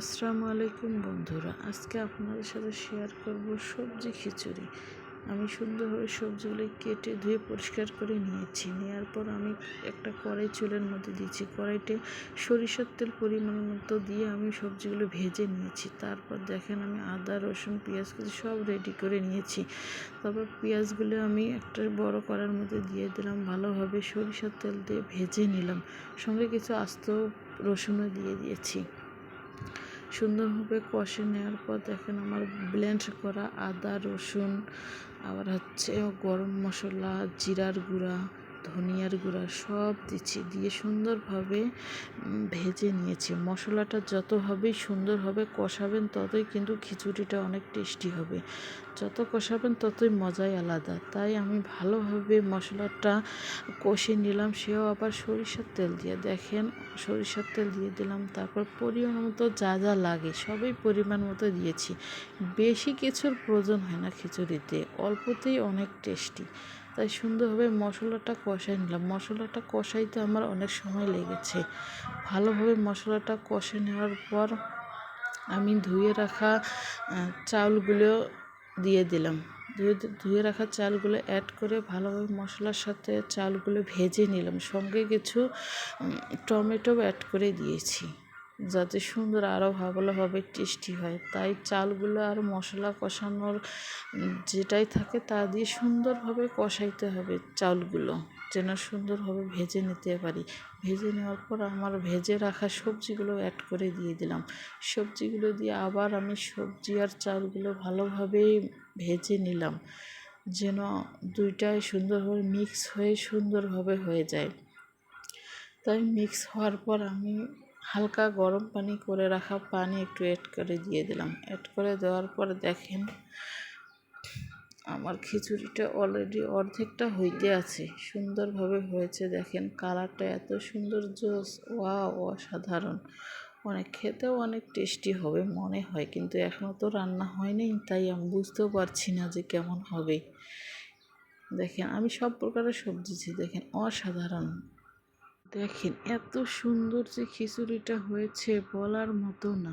আসসালামু আলাইকুম বন্ধুরা, আজকে আপনাদের সাথে শেয়ার করব সবজি খিচুড়ি। আমি সুন্দরভাবে সবজিগুলো কেটে ধুয়ে পরিষ্কার করে নিয়েছি। নেওয়ার পর আমি একটা কড়াই চুলের মধ্যে দিয়েছি। কড়াইতে সরিষার তেল পরিমাণ মতো দিয়ে আমি সবজিগুলো ভেজে নিয়েছি। তারপর দেখেন আমি আদা, রসুন, পেঁয়াজ কুচি সব রেডি করে নিয়েছি। তারপর পেঁয়াজগুলো আমি একটা বড় কড়াইয়ের মধ্যে দিয়ে দিলাম, ভালোভাবে সরিষার তেল দিয়ে ভেজে নিলাম। সঙ্গে কিছু আস্ত রসুনও দিয়ে দিয়েছি। সুন্দরভাবে কষে নেওয়ার পর দেখেন আমার ব্লেন্ড করা আদা, রসুন, আবার গরম মশলা, জিরার গুঁড়া, ধনিয়ার গুঁড়া সব দিচ্ছি, দিয়ে সুন্দরভাবে ভেজে নিয়েছি। মশলাটা যতভাবেই সুন্দরভাবে কষাবেন ততই কিন্তু খিচুড়িটা অনেক টেস্টি হবে। যত কষাবেন ততই মজাই আলাদা। তাই আমি ভালোভাবে মশলাটা কষে নিলাম, সেও আবার সরিষার তেল দিয়ে। দেখেন সরিষার তেল দিয়ে দিলাম। তারপর পরিমাণ মতো যা যা লাগে সবই পরিমাণ মতো দিয়েছি। বেশি কিছুর প্রয়োজন হয় না খিচুড়িতে, অল্পতেই অনেক টেস্টি। তাই সুন্দরভাবে মশলাটা কষাই নিলাম। মশলাটা কষাইতে আমার অনেক সময় লেগেছে। ভালোভাবে মশলাটা কষে নেওয়ার পর আমি ধুয়ে রাখা চাউলগুলো দিয়ে দিলাম। ধুয়ে রাখা চালগুলো অ্যাড করে ভালোভাবে মশলার সাথে চালগুলো ভেজে নিলাম। সঙ্গে কিছু টমেটো অ্যাড করে দিয়েছি, যাতে সুন্দর আরও ভালোভাবে টেস্টি হয়। তাই চালগুলো আর মশলা কষানোর যেটাই থাকে তা দিয়ে সুন্দরভাবে কষাইতে হবে। চালগুলো যেন সুন্দরভাবে ভেজে নিতে পারি। ভেজে নেওয়ার পর আমার ভেজে রাখা সবজিগুলো অ্যাড করে দিয়ে দিলাম। সবজিগুলো দিয়ে আবার আমি সবজি আর চালগুলো ভালোভাবে ভেজে নিলাম, যেন দুইটাই সুন্দরভাবে মিক্স হয়ে সুন্দরভাবে হয়ে যায়। তাই মিক্স হওয়ার পর আমি হালকা গরম পানি করে রাখা পানি একটু অ্যাড করে দিয়ে দিলাম। অ্যাড করে দেওয়ার পর দেখেন আমার খিচুড়িটা অলরেডি অর্ধেকটা হইতে আছে, সুন্দরভাবে হয়েছে। দেখেন কালারটা এত সুন্দর, জোস, ওয়াও, অসাধারণ। খেতেও অনেক টেস্টি হবে মনে হয়, কিন্তু এখনও তো রান্না হয়নি, তাই আমি বুঝতেও পারছি না যে কেমন হবে। দেখেন আমি সব প্রকারের সবজি দেখেন অসাধারণ। দেখেন এত সুন্দর যে খিচুড়িটা হয়েছে বলার মতো না।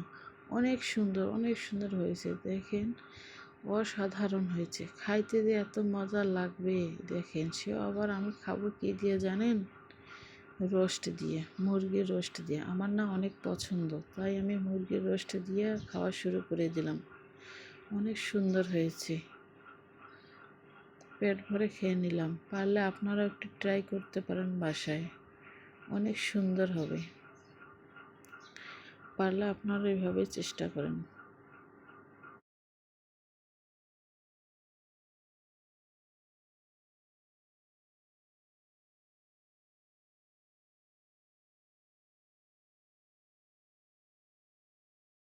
অনেক সুন্দর, অনেক সুন্দর হয়েছে। দেখেন অসাধারণ হয়েছে। খাইতে যে এত মজা লাগবে দেখেন। সেও আবার আমি খাবো কী দিয়ে জানেন? রোস্ট দিয়ে, মুরগির রোস্ট দিয়ে। আমার না অনেক পছন্দ, তাই আমি মুরগির রোস্ট দিয়ে খাওয়া শুরু করে দিলাম। অনেক সুন্দর হয়েছে, পেট ভরে খেয়ে নিলাম। পারলে আপনারা একটু ট্রাই করতে পারেন বাসায়, অনেক সুন্দর হবে। পারলে আপনারা এইভাবে চেষ্টা করেন।